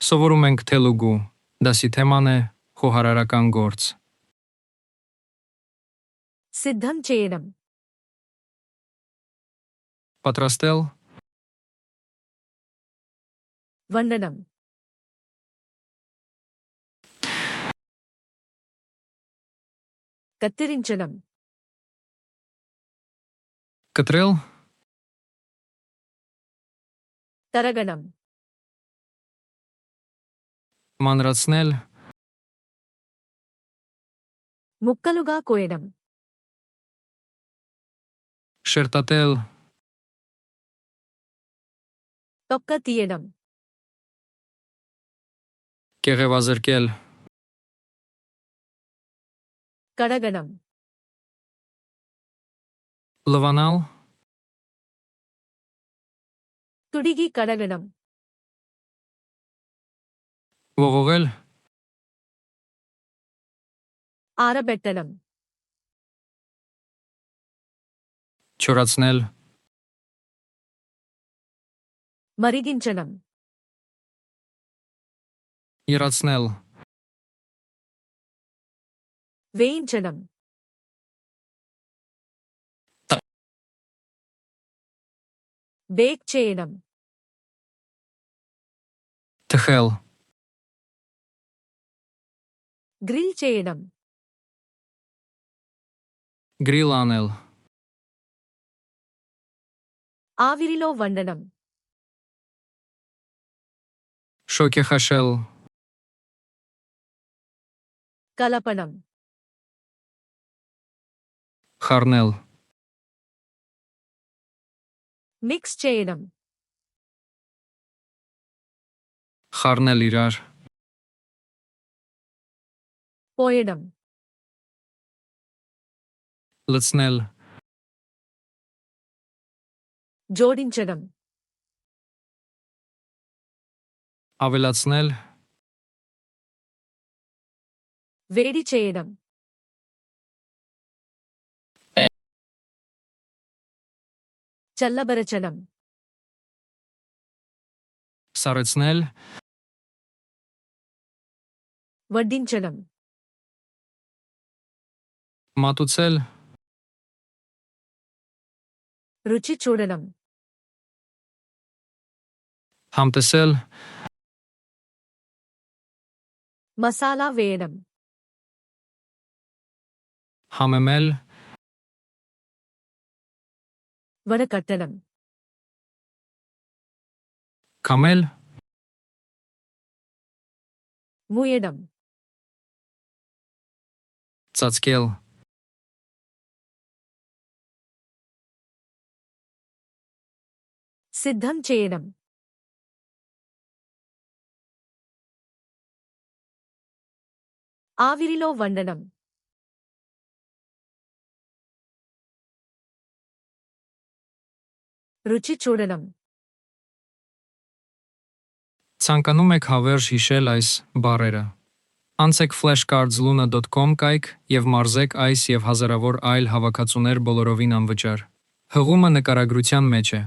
Սովորում ենք Թելուգու, դասի թեման է խոհարարական գործ։ സിദ്ധം ചെയ്യണം. Պատրաստել, വണ്ണണം. കത്തിരിഞ്ചണം. կտրել, തരകണം. մանրացնել, മുക്കലുക കൊയണം. շերտատել, തൊക്ക തീയണം. կեղևազրկել, കടകണം. լվանալ, തുടികി കടകണം. ողողել, ആറബെട്ടണം. չորացնել, മരികിഞ്ചണം. եռացնել, വേയിഞ്ചണം. ബേക്ക് ചെയ്യണം. թխել, ഗ്രിൽ ചെയ്യണം. գրիլ անել, ആവിരിലോ വണ്ണണം. շոգեխաշել, കലപ്പണം. խառնել, മിക്സ് ചെയ്യണം. խառնել իրար, പോയണം. լցնել, ജോഡിഞ്ചണം. ավելացնել, വേടി ചെയ്യണം. ചല്ലബരച്ചണം. սառեցնել, വഡിഞ്ചണം. մատուցել, രുചി ചൂടണം. համտեսել, മസാല വേണം. համեմել, വടക്കട്ടണം. կամել, മുയണം. ծածկել, സിദ്ധം ചെയ്യണം. ആവിരിലോ വണ്ണണം. രുചി ചൂടണം. Ցանկանում եք հավերժ հիշել այս բառերը։ Անցեք flashcards.luna.com կայք և մարզեք այս և հազարավոր այլ հավաքածուներ բոլորովին անվճար։ Հղումը նկարագրության մեջ է։